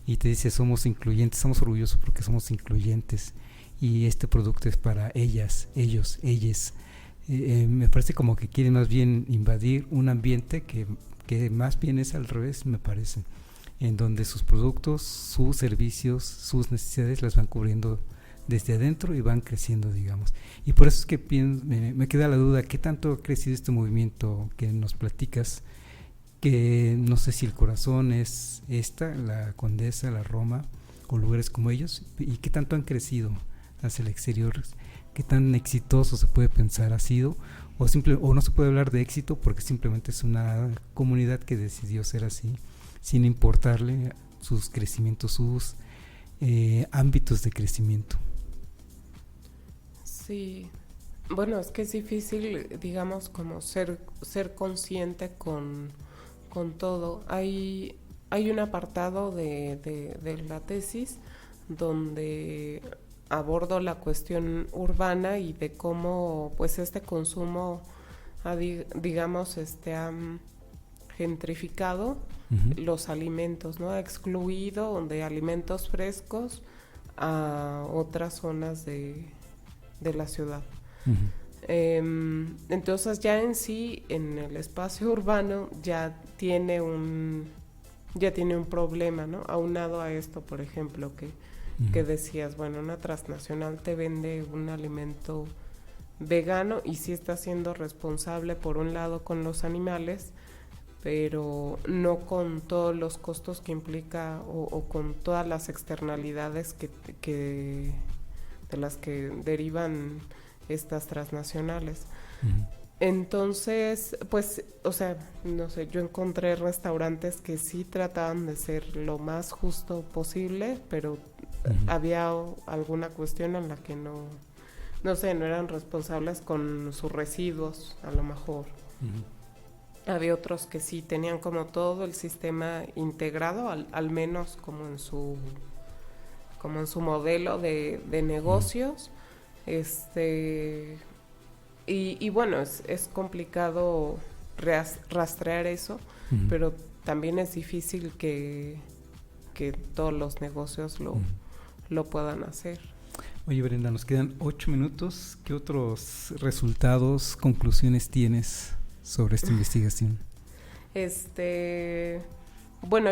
y te dice somos incluyentes, estamos orgullosos porque somos incluyentes y este producto es para ellas, ellos, ellas. Me parece como que quieren más bien invadir un ambiente que más bien es al revés, me parece, en donde sus productos, sus servicios, sus necesidades las van cubriendo desde adentro y van creciendo, digamos. Y por eso es que me queda la duda, ¿qué tanto ha crecido este movimiento que nos platicas? Que no sé si el corazón es la Condesa, la Roma o lugares como ellos, y qué tanto han crecido hacia el exterior, qué tan exitoso se puede pensar ha sido, o no se puede hablar de éxito porque simplemente es una comunidad que decidió ser así, sin importarle sus crecimientos, sus ámbitos de crecimiento. Sí, bueno, es que es difícil, digamos, como ser consciente con todo. Hay un apartado de la tesis donde abordo la cuestión urbana y de cómo pues este consumo digamos ha gentrificado los alimentos, ¿no? Ha excluido de alimentos frescos a otras zonas de la ciudad. Entonces ya en sí, en el espacio urbano ya tiene un problema, ¿no? Aunado a esto, por ejemplo, que decías, bueno, una transnacional te vende un alimento vegano y sí está siendo responsable por un lado con los animales, pero no con todos los costos que implica o con todas las externalidades que de las que derivan estas transnacionales. Entonces, pues, o sea, no sé, yo encontré restaurantes que sí trataban de ser lo más justo posible, pero había alguna cuestión en la que no sé, no eran responsables con sus residuos, a lo mejor. Había otros que sí tenían como todo el sistema integrado, al menos como en su modelo de negocios. Y bueno, es complicado rastrear eso, pero también es difícil que todos los negocios lo puedan hacer. Oye, Brenda, nos quedan 8 minutos. ¿Qué otros resultados, conclusiones tienes sobre esta investigación? Bueno,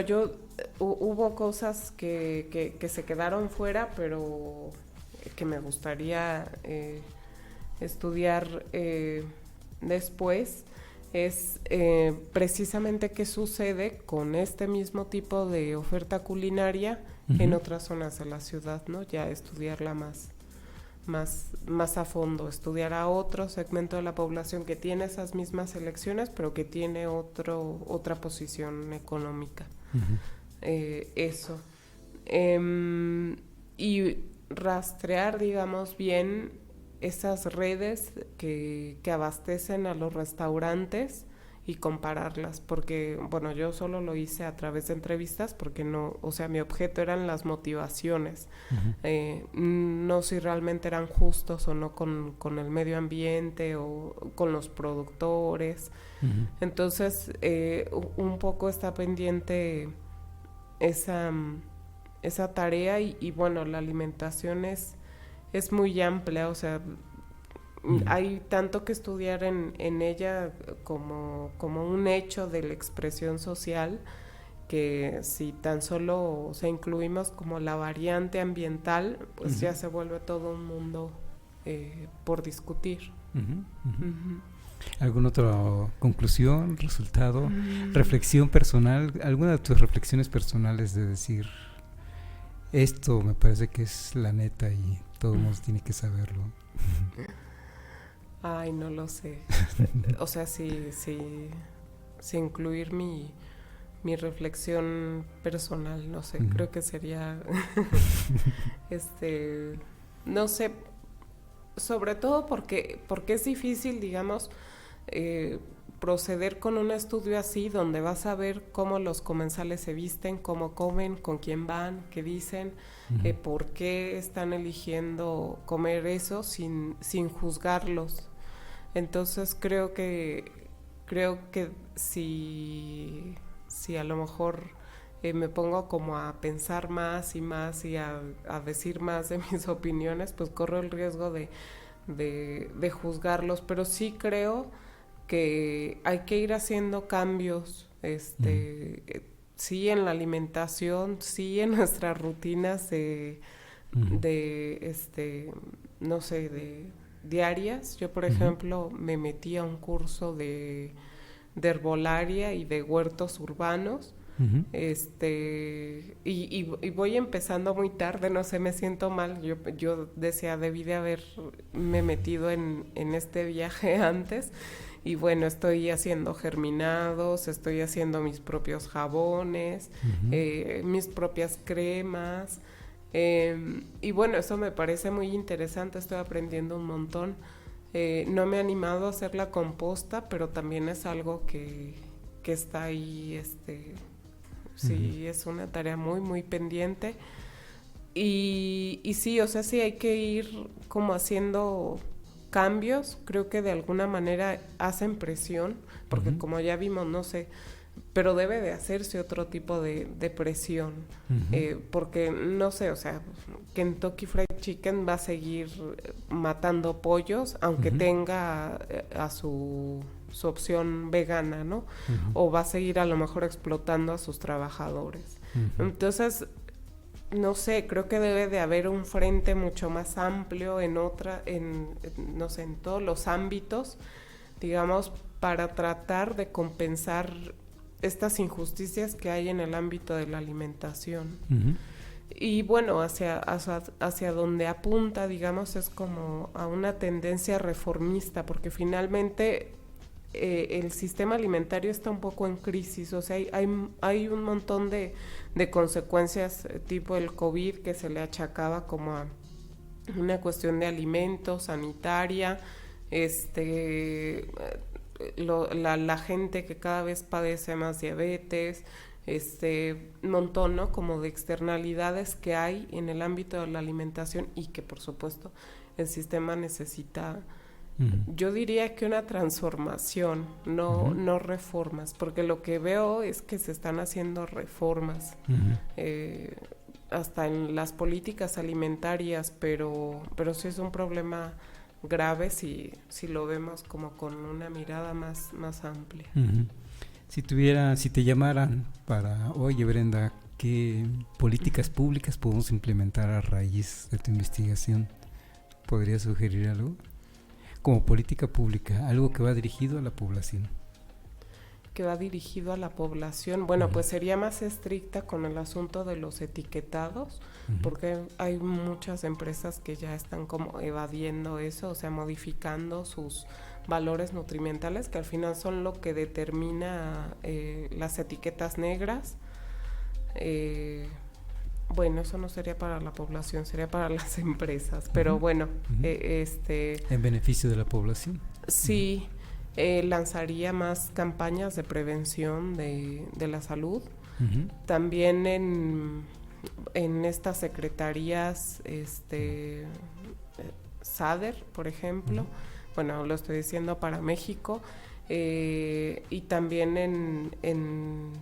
hubo cosas que se quedaron fuera, pero que me gustaría estudiar después. Es precisamente qué sucede con este mismo tipo de oferta culinaria en otras zonas de la ciudad, ¿no? Ya estudiarla más a fondo, estudiar a otro segmento de la población que tiene esas mismas elecciones, pero que tiene otra posición económica. Eso. Y rastrear, digamos, bien esas redes que abastecen a los restaurantes y compararlas, porque, bueno, yo solo lo hice a través de entrevistas porque no, o sea, mi objeto eran las motivaciones, no si realmente eran justos o no con el medio ambiente o con los productores. Entonces, un poco está pendiente esa tarea y bueno, la alimentación es muy amplia, o sea, hay tanto que estudiar en ella como un hecho de la expresión social, que si tan solo, o sea, incluimos como la variante ambiental, pues ya se vuelve todo un mundo por discutir. ¿Alguna otra conclusión, resultado, reflexión personal? ¿Alguna de tus reflexiones personales de decir, esto me parece que es la neta y todo el mundo tiene que saberlo? Ay, no lo sé. O sea, si incluir mi reflexión personal, no sé, creo que sería no sé, sobre todo porque es difícil, digamos, proceder con un estudio así, donde vas a ver cómo los comensales se visten, cómo comen, con quién van, qué dicen, por qué están eligiendo comer eso sin juzgarlos. Entonces creo que si a lo mejor me pongo como a pensar más y más y a decir más de mis opiniones, pues corro el riesgo de juzgarlos, pero sí creo que hay que ir haciendo cambios, sí en la alimentación, sí en nuestras rutinas no sé, de diarias. Yo, por ejemplo, me metí a un curso de herbolaria y de huertos urbanos. Y voy empezando muy tarde, no sé, me siento mal. Yo decía, debí de haberme metido en este viaje antes. Y bueno, estoy haciendo germinados, estoy haciendo mis propios jabones, mis propias cremas. Y bueno, eso me parece muy interesante, estoy aprendiendo un montón. No me he animado a hacer la composta, pero también es algo que está ahí, sí, es una tarea muy, muy pendiente. Y sí, o sea, sí hay que ir como haciendo cambios, creo que de alguna manera hacen presión, porque como ya vimos, no sé, pero debe de hacerse otro tipo de presión, porque no sé, o sea, Kentucky Fried Chicken va a seguir matando pollos, aunque tenga a su opción vegana, ¿no? O va a seguir a lo mejor explotando a sus trabajadores. Entonces, no sé, creo que debe de haber un frente mucho más amplio no sé, en todos los ámbitos, digamos, para tratar de compensar estas injusticias que hay en el ámbito de la alimentación. Y bueno, hacia donde apunta, digamos, es como a una tendencia reformista, porque finalmente el sistema alimentario está un poco en crisis, o sea, hay un montón de consecuencias tipo el COVID que se le achacaba como a una cuestión de alimentos, sanitaria, la gente que cada vez padece más diabetes, un montón, ¿no? Como de externalidades que hay en el ámbito de la alimentación y que por supuesto el sistema necesita Yo diría que una transformación, no reformas, porque lo que veo es que se están haciendo reformas, hasta en las políticas alimentarias, pero sí es un problema grave si lo vemos como con una mirada más amplia. Si te llamaran para, oye Brenda, ¿qué políticas públicas podemos implementar a raíz de tu investigación? ¿Podrías sugerir algo? Como política pública, algo que va dirigido a la población. Que va dirigido a la población, bueno, pues sería más estricta con el asunto de los etiquetados, porque hay muchas empresas que ya están como evadiendo eso, o sea, modificando sus valores nutrimentales, que al final son lo que determina las etiquetas negras. Bueno, eso no sería para la población, sería para las empresas, pero bueno, en beneficio de la población. Sí. Lanzaría más campañas de prevención de la salud. También en estas secretarías, SADER, por ejemplo, bueno, lo estoy diciendo para México, y también en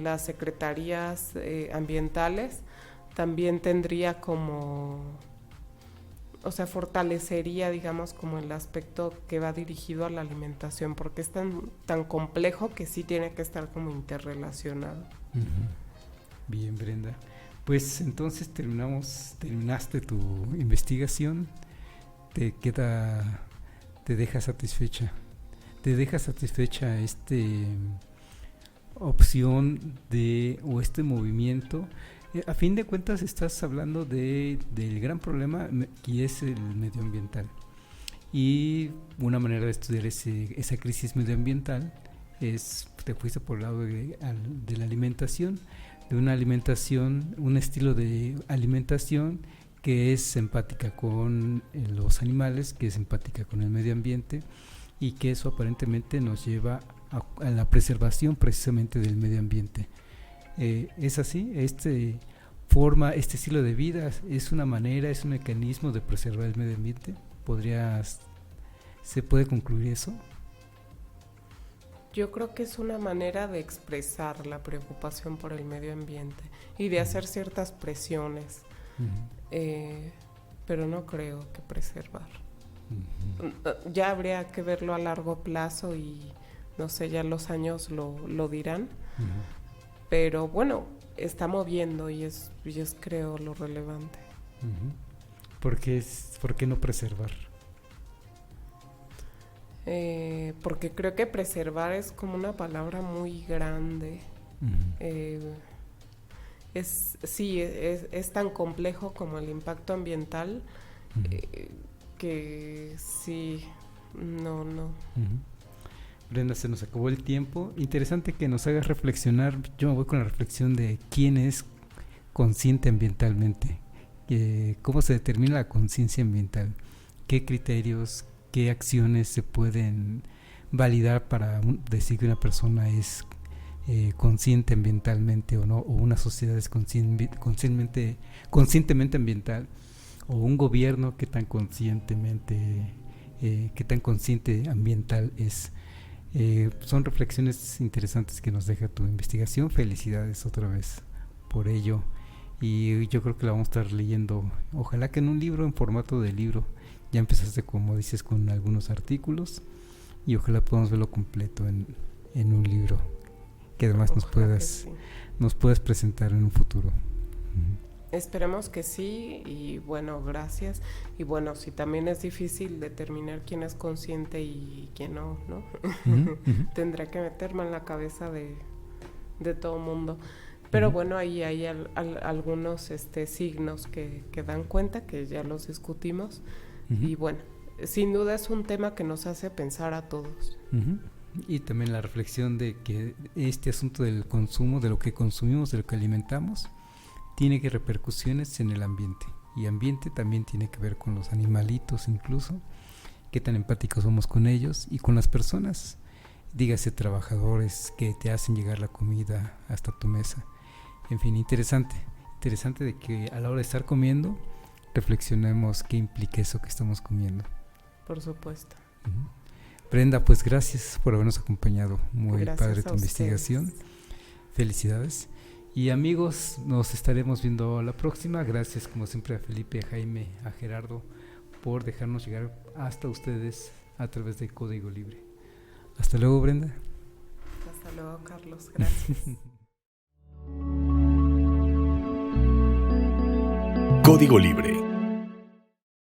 las secretarías ambientales, también tendría como... O sea, fortalecería, digamos, como el aspecto que va dirigido a la alimentación, porque es tan complejo que sí tiene que estar como interrelacionado. Bien, Brenda. Pues entonces terminaste tu investigación, te deja satisfecha esta opción o este movimiento. A fin de cuentas estás hablando del gran problema que es el medioambiental, y una manera de estudiar esa crisis medioambiental te fuiste por el lado de la alimentación, un estilo de alimentación que es empática con los animales, que es empática con el medio ambiente, y que eso aparentemente nos lleva a la preservación precisamente del medio ambiente. ¿Es así? Este estilo de vida es una manera, es un mecanismo de preservar el medio ambiente. ¿Se puede concluir eso? Yo creo que es una manera de expresar la preocupación por el medio ambiente y de hacer ciertas presiones, pero no creo que preservar. Ya habría que verlo a largo plazo y no sé, ya los años lo dirán. Pero bueno, está moviendo y es creo lo relevante. ¿Por qué no preservar? Porque creo que preservar es como una palabra muy grande. Es tan complejo como el impacto ambiental, que sí, no. Brenda, se nos acabó el tiempo. Interesante que nos hagas reflexionar. Yo me voy con la reflexión de quién es consciente ambientalmente, cómo se determina la conciencia ambiental, qué criterios, qué acciones se pueden validar para decir que una persona es consciente ambientalmente o no, o una sociedad es conscientemente ambiental, o un gobierno qué tan consciente ambiental es. Son reflexiones interesantes que nos deja tu investigación. Felicidades otra vez por ello, y yo creo que la vamos a estar leyendo, ojalá que en un libro, en formato de libro. Ya empezaste, como dices, con algunos artículos, y ojalá podamos verlo completo en un libro que además nos puedas presentar en un futuro. Esperemos que sí, y bueno, gracias. Y bueno, si también es difícil determinar quién es consciente y quién no, tendrá que meterme en la cabeza de todo mundo. Pero bueno, ahí hay algunos signos que dan cuenta, que ya los discutimos. Y bueno, sin duda es un tema que nos hace pensar a todos. Y también la reflexión de que este asunto del consumo, de lo que consumimos, de lo que alimentamos, tiene que repercusiones en el ambiente, y ambiente también tiene que ver con los animalitos, incluso qué tan empáticos somos con ellos y con las personas, dígase trabajadores que te hacen llegar la comida hasta tu mesa. En fin, interesante de que a la hora de estar comiendo reflexionemos qué implica eso que estamos comiendo. por supuesto. Brenda, pues gracias por habernos acompañado. Muy Gracias padre a tu investigación. Felicidades. Y amigos, nos estaremos viendo la próxima. Gracias como siempre a Felipe, a Jaime, a Gerardo por dejarnos llegar hasta ustedes a través de Código Libre. Hasta luego, Brenda. Hasta luego, Carlos. Gracias. Código Libre.